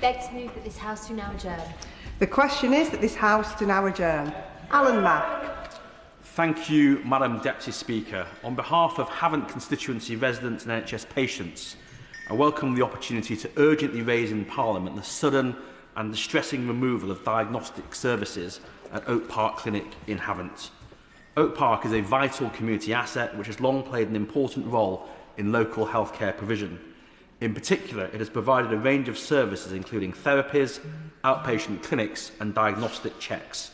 beg to move that this House do now adjourn. The question is that this House do now adjourn. Alan Mack. Thank you, Madam Deputy Speaker. On behalf of Havant constituency residents and NHS patients, I welcome the opportunity to urgently raise in Parliament the sudden and distressing removal of diagnostic services at Oak Park Clinic in Havant. Oak Park is a vital community asset which has long played an important role in local healthcare provision. In particular, it has provided a range of services including therapies, outpatient clinics and diagnostic checks.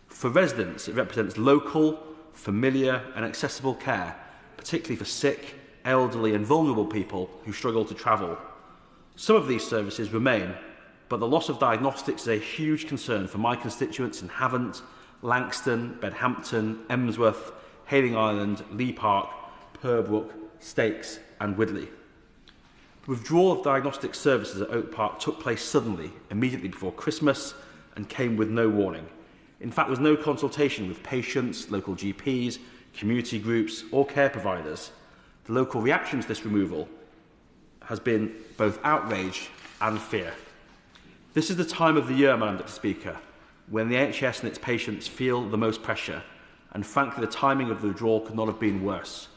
For residents, it represents local, familiar and accessible care, particularly for sick, elderly and vulnerable people who struggle to travel. Some of these services remain, but the loss of diagnostics is a huge concern for my constituents in Havant, Langston, Bedhampton, Emsworth, Hayling Island, Lee Park, Purbrook, Stakes and Widley. The withdrawal of diagnostic services at Oak Park took place suddenly, immediately before Christmas, and came with no warning. In fact, there was no consultation with patients, local GPs, community groups or care providers. The local reaction to this removal has been both outrage and fear. This is the time of the year, Madam Deputy Speaker, when the NHS and its patients feel the most pressure, and frankly the timing of the withdrawal could not have been worse.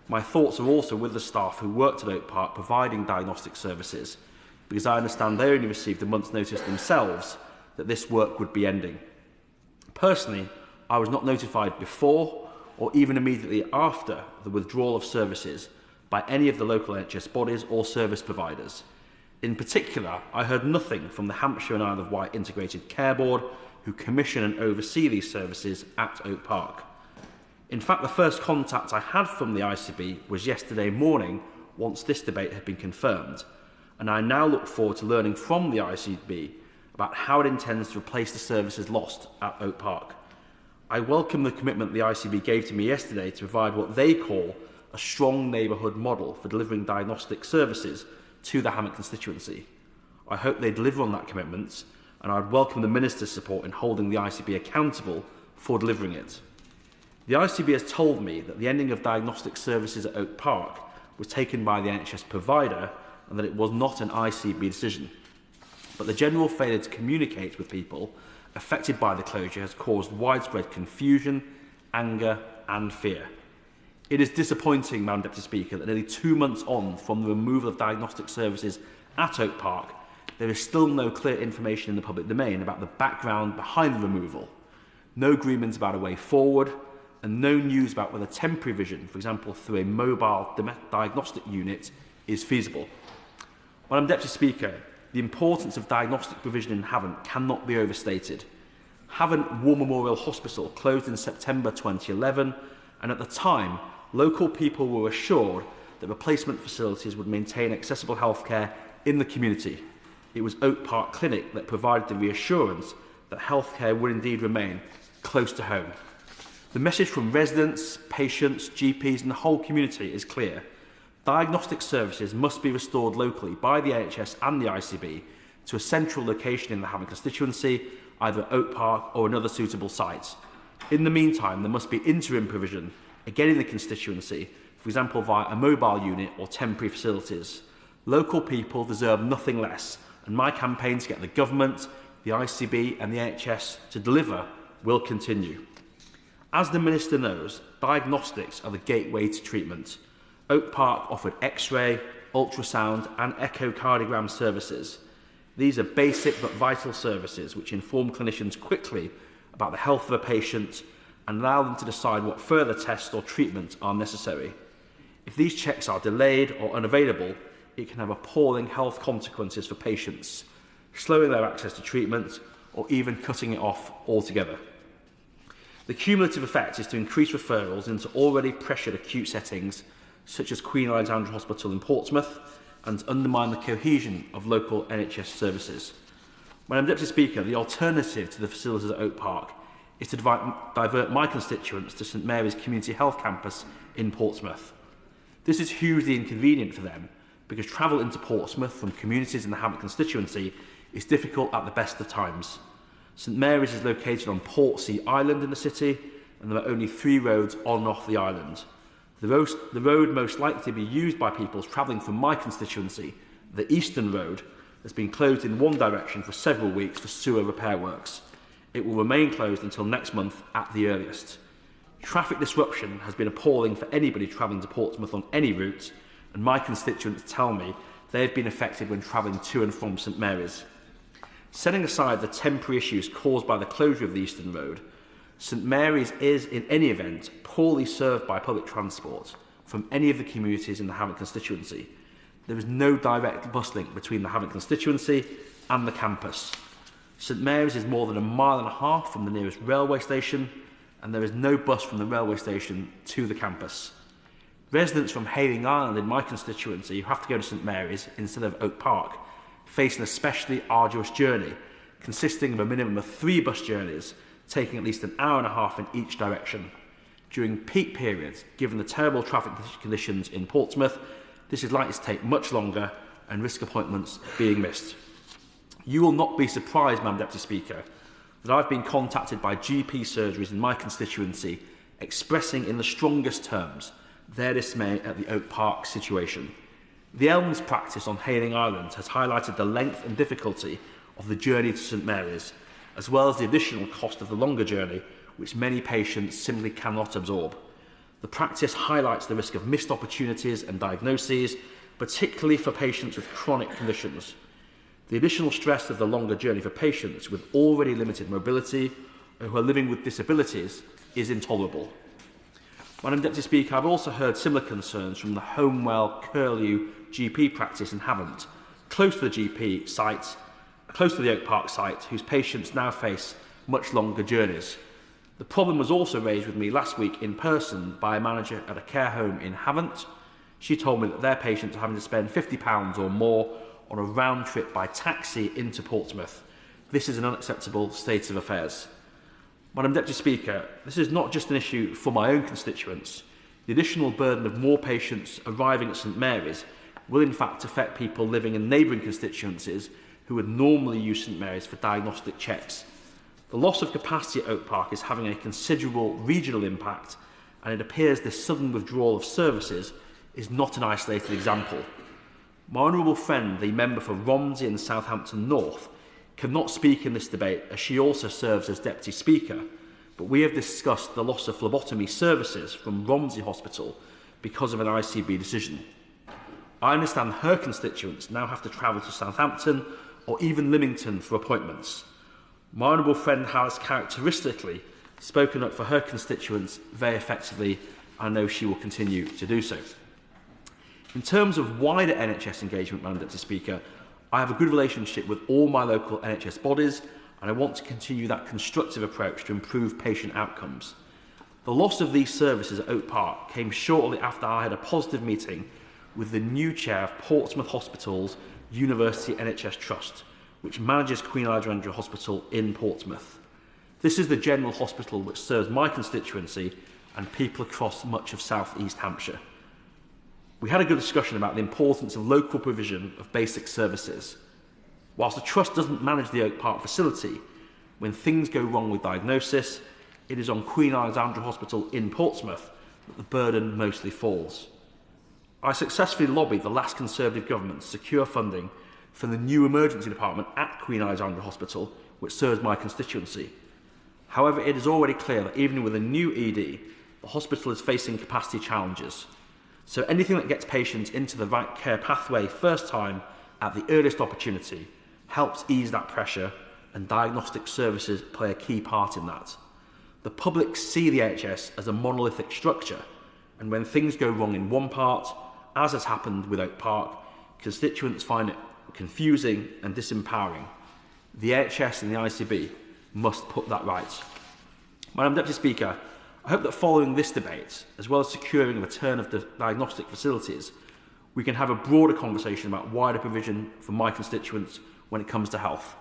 My thoughts are also with the staff who worked at Oak Park providing diagnostic services, because I understand they only received a month's notice themselves that this work would be ending. Personally, I was not notified before or even immediately after the withdrawal of services by any of the local NHS bodies or service providers. In particular, I heard nothing from the Hampshire and Isle of Wight Integrated Care Board, who commission and oversee these services at Oak Park. In fact, the first contact I had from the ICB was yesterday morning, once this debate had been confirmed, and I now look forward to learning from the ICB about how it intends to replace the services lost at Oak Park. I welcome the commitment the ICB gave to me yesterday to provide what they call a strong neighbourhood model for delivering diagnostic services to the Havant constituency. I hope they deliver on that commitment, and I'd welcome the Minister's support in holding the ICB accountable for delivering it. The ICB has told me that the ending of diagnostic services at Oak Park was taken by the NHS provider and that it was not an ICB decision. But the general failure to communicate with people affected by the closure has caused widespread confusion, anger and fear. It is disappointing, Madam Deputy Speaker, that nearly 2 months on from the removal of diagnostic services at Oak Park, there is still no clear information in the public domain about the background behind the removal, no agreement about a way forward, and no news about whether temporary vision, for example through a mobile diagnostic unit, is feasible. Madam Deputy Speaker, the importance of diagnostic provision in Havant cannot be overstated. Havant War Memorial Hospital closed in September 2011, and at the time, local people were assured that replacement facilities would maintain accessible healthcare in the community. It was Oak Park Clinic that provided the reassurance that healthcare would indeed remain close to home. The message from residents, patients, GPs and the whole community is clear. Diagnostic services must be restored locally by the NHS and the ICB to a central location in the Havant constituency, either Oak Park or another suitable site. In the meantime, there must be interim provision, again in the constituency, for example via a mobile unit or temporary facilities. Local people deserve nothing less, and my campaign to get the government, the ICB and the NHS to deliver will continue. As the Minister knows, diagnostics are the gateway to treatment. Oak Park offered X-ray, ultrasound and echocardiogram services. These are basic but vital services which inform clinicians quickly about the health of a patient and allow them to decide what further tests or treatment are necessary. If these checks are delayed or unavailable, it can have appalling health consequences for patients, slowing their access to treatment or even cutting it off altogether. The cumulative effect is to increase referrals into already pressured acute settings such as Queen Alexandra Hospital in Portsmouth and undermine the cohesion of local NHS services. Madam Deputy Speaker, the alternative to the facilities at Oak Park is to divert my constituents to St Mary's Community Health Campus in Portsmouth. This is hugely inconvenient for them because travel into Portsmouth from communities in the Havant constituency is difficult at the best of times. St Mary's is located on Portsea Island in the city, and there are only 3 roads on and off the island. The road most likely to be used by people travelling from my constituency, the Eastern Road, has been closed in one direction for several weeks for sewer repair works. It will remain closed until next month at the earliest. Traffic disruption has been appalling for anybody travelling to Portsmouth on any route, and my constituents tell me they have been affected when travelling to and from St Mary's. Setting aside the temporary issues caused by the closure of the Eastern Road, St Mary's is, in any event, poorly served by public transport from any of the communities in the Havant constituency. There is no direct bus link between the Havant constituency and the campus. St Mary's is more than a mile and a half from the nearest railway station, and there is no bus from the railway station to the campus. Residents from Hayling Island in my constituency who have to go to St Mary's instead of Oak Park face an especially arduous journey, consisting of a minimum of 3 bus journeys, taking at least an hour and a half in each direction. During peak periods, given the terrible traffic conditions in Portsmouth, this is likely to take much longer and risk appointments being missed. You will not be surprised, Madam Deputy Speaker, that I've been contacted by GP surgeries in my constituency expressing in the strongest terms their dismay at the Oak Park situation. The Elms practice on Hayling Island has highlighted the length and difficulty of the journey to St Mary's, as well as the additional cost of the longer journey, which many patients simply cannot absorb. The practice highlights the risk of missed opportunities and diagnoses, particularly for patients with chronic conditions. The additional stress of the longer journey for patients with already limited mobility or who are living with disabilities is intolerable. Madam Deputy Speaker, I've also heard similar concerns from the Homewell Curlew GP practice in Havant, close to the GP site, close to the Oak Park site, whose patients now face much longer journeys. The problem was also raised with me last week in person by a manager at a care home in Havant. She told me that their patients are having to spend £50 or more on a round trip by taxi into Portsmouth. This is an unacceptable state of affairs. Madam Deputy Speaker, this is not just an issue for my own constituents. The additional burden of more patients arriving at St Mary's will in fact affect people living in neighbouring constituencies who would normally use St Mary's for diagnostic checks. The loss of capacity at Oak Park is having a considerable regional impact, and it appears this sudden withdrawal of services is not an isolated example. My honourable friend, the member for Romsey and Southampton North, cannot speak in this debate as she also serves as Deputy Speaker, but we have discussed the loss of phlebotomy services from Romsey Hospital because of an ICB decision. I understand her constituents now have to travel to Southampton or even Lymington for appointments. My honourable friend has characteristically spoken up for her constituents very effectively, and I know she will continue to do so. In terms of wider NHS engagement, Madam Deputy Speaker, I have a good relationship with all my local NHS bodies, and I want to continue that constructive approach to improve patient outcomes. The loss of these services at Oak Park came shortly after I had a positive meeting with the new chair of Portsmouth Hospital's University NHS Trust, which manages Queen Alexandra Hospital in Portsmouth. This is the general hospital which serves my constituency and people across much of South East Hampshire. We had a good discussion about the importance of local provision of basic services. Whilst the Trust doesn't manage the Oak Park facility, when things go wrong with diagnosis, it is on Queen Alexandra Hospital in Portsmouth that the burden mostly falls. I successfully lobbied the last Conservative government to secure funding for the new emergency department at Queen Alexandra Hospital, which serves my constituency. However, it is already clear that even with a new ED, the hospital is facing capacity challenges. So anything that gets patients into the right care pathway first time at the earliest opportunity helps ease that pressure, and diagnostic services play a key part in that. The public see the NHS as a monolithic structure, and when things go wrong in one part, as has happened with Oak Park, constituents find it confusing and disempowering. The NHS and the ICB must put that right. Madam Deputy Speaker, I hope that following this debate, as well as securing a return of the diagnostic facilities, we can have a broader conversation about wider provision for my constituents when it comes to health.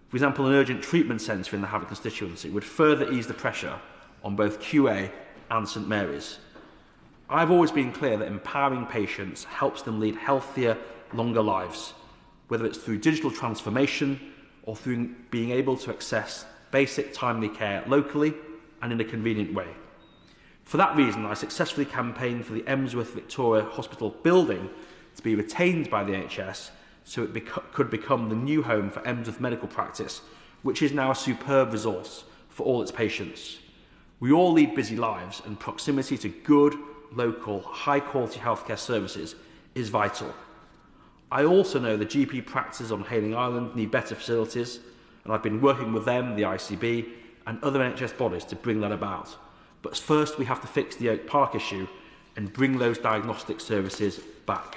For example, an urgent treatment centre in the Havant constituency would further ease the pressure on both QA and St Mary's. I've always been clear that empowering patients helps them lead healthier, longer lives, whether it's through digital transformation or through being able to access basic timely care locally and in a convenient way. For that reason, I successfully campaigned for the Emsworth Victoria Hospital building to be retained by the NHS so it could become the new home for Emsworth Medical Practice, which is now a superb resource for all its patients. We all lead busy lives, and proximity to good, local, high-quality healthcare services is vital. I also know the GP practices on Hayling Island need better facilities, and I've been working with them, the ICB, and other NHS bodies to bring that about. But first we have to fix the Oak Park issue and bring those diagnostic services back.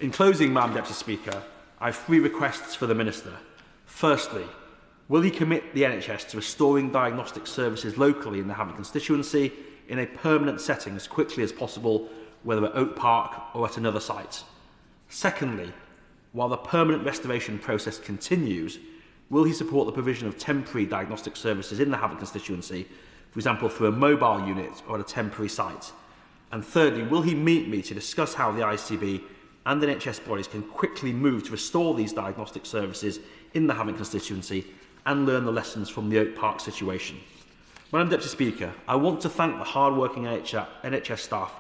In closing, Madam Deputy Speaker, I have 3 requests for the Minister. Firstly, will he commit the NHS to restoring diagnostic services locally in the Havant constituency in a permanent setting as quickly as possible, whether at Oak Park or at another site? Secondly, while the permanent restoration process continues, will he support the provision of temporary diagnostic services in the Havant constituency, for example through a mobile unit or at a temporary site? And thirdly, will he meet me to discuss how the ICB and the NHS bodies can quickly move to restore these diagnostic services in the Havant constituency and learn the lessons from the Oak Park situation? Madam Deputy Speaker, I want to thank the hard-working NHS staff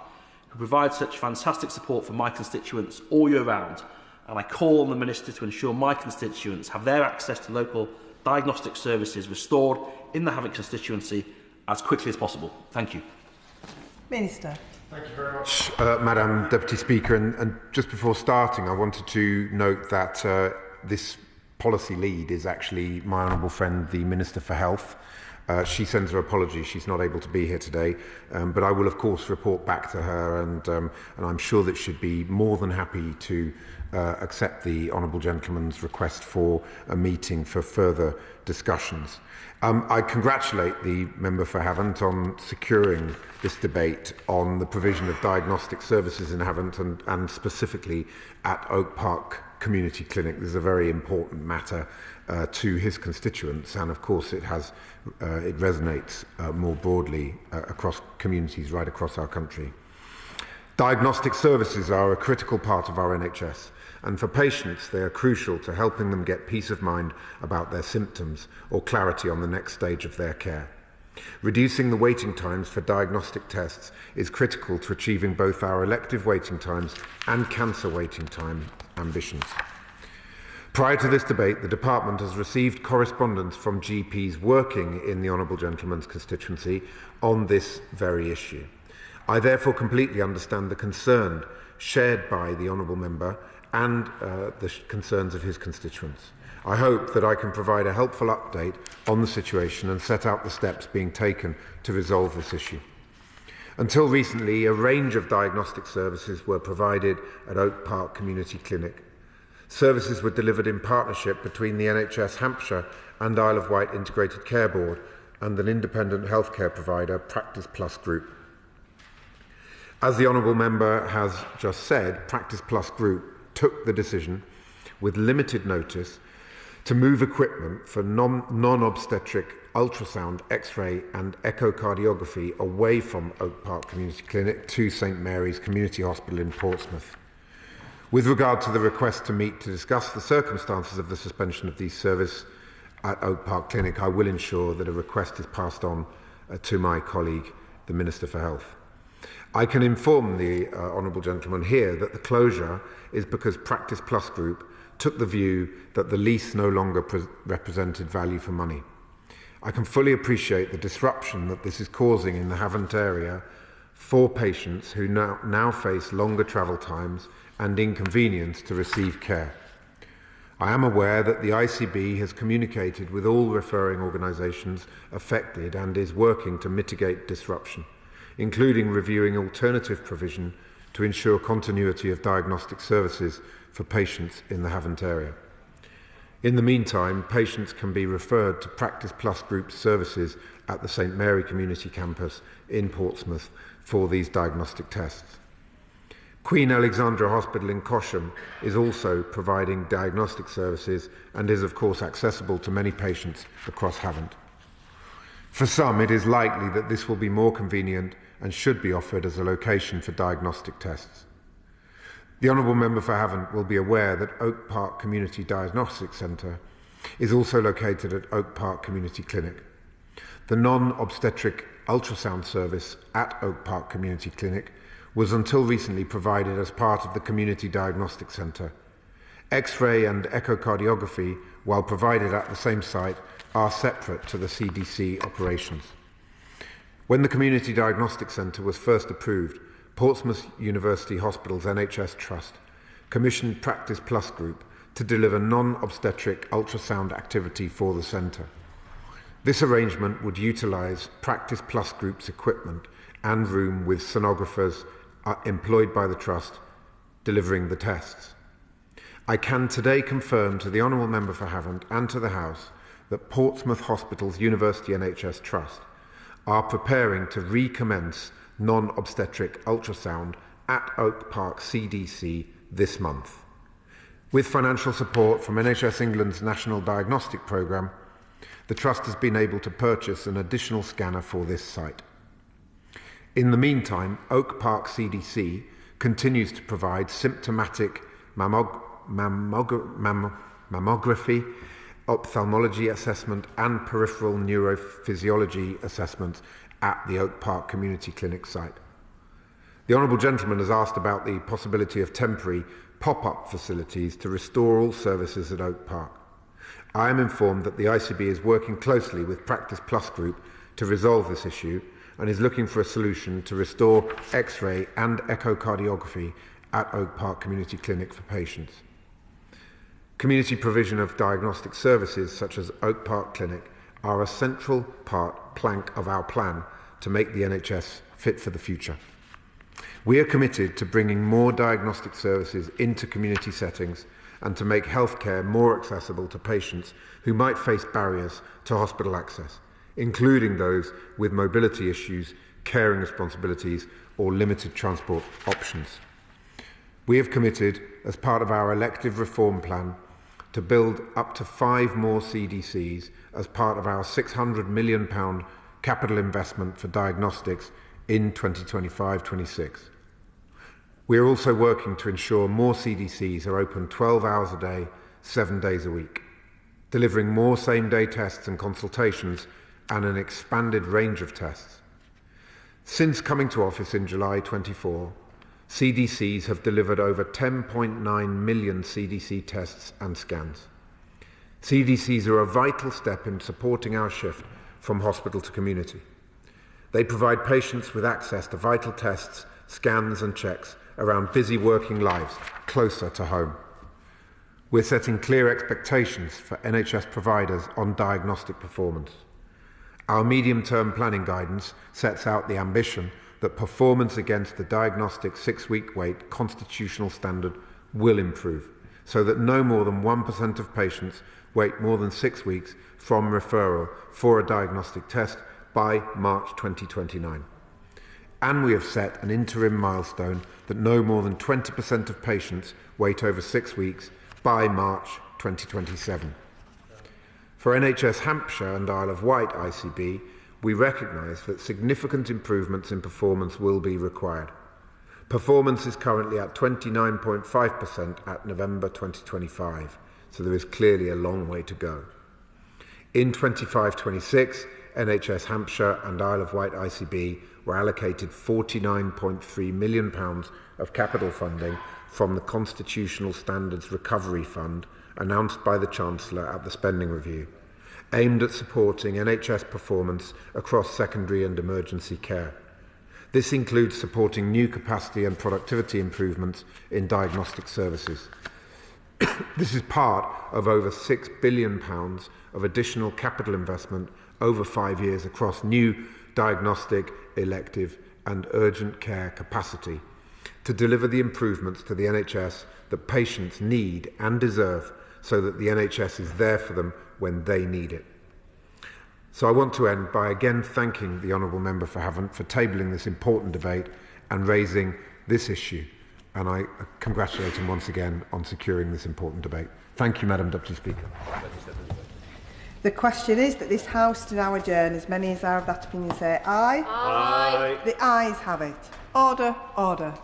who provide such fantastic support for my constituents all year round, and I call on the Minister to ensure my constituents have their access to local diagnostic services restored in the Havant constituency as quickly as possible. Thank you. Minister. Thank you very much, Madam Deputy Speaker. And just before starting, I wanted to note that this policy lead is actually my honourable friend, the Minister for Health. She sends her apologies. She's not able to be here today, but I will, of course, report back to her, and I'm sure that she'd be more than happy to accept the honourable gentleman's request for a meeting for further discussions. I congratulate the member for Havant on securing this debate on the provision of diagnostic services in Havant and specifically at Oak Park Community Clinic. This is a very important matter to his constituents, and of course it resonates more broadly across communities right across our country. Diagnostic services are a critical part of our NHS, and for patients they are crucial to helping them get peace of mind about their symptoms or clarity on the next stage of their care. Reducing the waiting times for diagnostic tests is critical to achieving both our elective waiting times and cancer waiting time ambitions. Prior to this debate, the Department has received correspondence from GPs working in the honourable gentleman's constituency on this very issue. I therefore completely understand the concern shared by the honourable member and the concerns of his constituents. I hope that I can provide a helpful update on the situation and set out the steps being taken to resolve this issue. Until recently, a range of diagnostic services were provided at Oak Park Community Clinic. Services were delivered in partnership between the NHS Hampshire and Isle of Wight Integrated Care Board and an independent healthcare provider, Practice Plus Group. As the honourable member has just said, Practice Plus Group took the decision, with limited notice, to move equipment for non-obstetric ultrasound, X-ray and echocardiography away from Oak Park Community Clinic to St Mary's Community Hospital in Portsmouth. With regard to the request to meet to discuss the circumstances of the suspension of these services at Oak Park Clinic, I will ensure that a request is passed on to my colleague, the Minister for Health. I can inform the honourable gentleman here that the closure is because Practice Plus Group took the view that the lease no longer represented value for money. I can fully appreciate the disruption that this is causing in the Havant area for patients who now face longer travel times and inconvenience to receive care. I am aware that the ICB has communicated with all referring organisations affected and is working to mitigate disruption, including reviewing alternative provision to ensure continuity of diagnostic services for patients in the Havant area. In the meantime, patients can be referred to Practice Plus Group services at the St Mary Community Campus in Portsmouth for these diagnostic tests. Queen Alexandra Hospital in Cosham is also providing diagnostic services and is of course accessible to many patients across Havant. For some, it is likely that this will be more convenient and should be offered as a location for diagnostic tests. The honourable member for Havant will be aware that Oak Park Community Diagnostic Centre is also located at Oak Park Community Clinic. The non-obstetric ultrasound service at Oak Park Community Clinic was until recently provided as part of the Community Diagnostic Centre. X-ray and echocardiography, while provided at the same site, are separate to the CDC operations. When the Community Diagnostic Centre was first approved, Portsmouth University Hospital's NHS Trust commissioned Practice Plus Group to deliver non-obstetric ultrasound activity for the centre. This arrangement would utilise Practice Plus Group's equipment and room with sonographers employed by the Trust delivering the tests. I can today confirm to the Honourable Member for Havant and to the House that Portsmouth Hospital's University NHS Trust are preparing to recommence non-obstetric ultrasound at Oak Park CDC this month. With financial support from NHS England's National Diagnostic Programme, the Trust has been able to purchase an additional scanner for this site. In the meantime, Oak Park CDC continues to provide symptomatic mammography, ophthalmology assessment and peripheral neurophysiology assessments at the Oak Park Community Clinic site. The Honourable Gentleman has asked about the possibility of temporary pop-up facilities to restore all services at Oak Park. I am informed that the ICB is working closely with Practice Plus Group to resolve this issue and is looking for a solution to restore X-ray and echocardiography at Oak Park Community Clinic for patients. Community provision of diagnostic services such as Oak Park Clinic are a central plank of our plan to make the NHS fit for the future. We are committed to bringing more diagnostic services into community settings and to make healthcare more accessible to patients who might face barriers to hospital access, including those with mobility issues, caring responsibilities or limited transport options. We have committed, as part of our elective reform plan, to build up to 5 more CDCs as part of our £600 million capital investment for diagnostics in 2025-26. We are also working to ensure more CDCs are open 12 hours a day, 7 days a week, delivering more same-day tests and consultations and an expanded range of tests. Since coming to office in July 24, CDCs have delivered over 10.9 million CDC tests and scans. CDCs are a vital step in supporting our shift from hospital to community. They provide patients with access to vital tests, scans and checks around busy working lives closer to home. We're setting clear expectations for NHS providers on diagnostic performance. Our medium-term planning guidance sets out the ambition that performance against the diagnostic 6-week wait constitutional standard will improve, so that no more than 1% of patients wait more than 6 weeks from referral for a diagnostic test by March 2029. And we have set an interim milestone that no more than 20% of patients wait over 6 weeks by March 2027. For NHS Hampshire and Isle of Wight ICB, we recognise that significant improvements in performance will be required. Performance is currently at 29.5% at November 2025, so there is clearly a long way to go. In 25-26, NHS Hampshire and Isle of Wight ICB were allocated £49.3 million of capital funding from the Constitutional Standards Recovery Fund announced by the Chancellor at the Spending Review, aimed at supporting NHS performance across secondary and emergency care. This includes supporting new capacity and productivity improvements in diagnostic services. This is part of over £6 billion of additional capital investment over 5 years across new diagnostic, elective and urgent care capacity to deliver the improvements to the NHS that patients need and deserve, so that the NHS is there for them when they need it. So I want to end by again thanking the Honourable Member for Havant for tabling this important debate and raising this issue, and I congratulate him once again on securing this important debate. Thank you, Madam Deputy Speaker. The question is that this House to now adjourn. As many as are of that opinion say aye. Aye. The ayes have it. Order, order.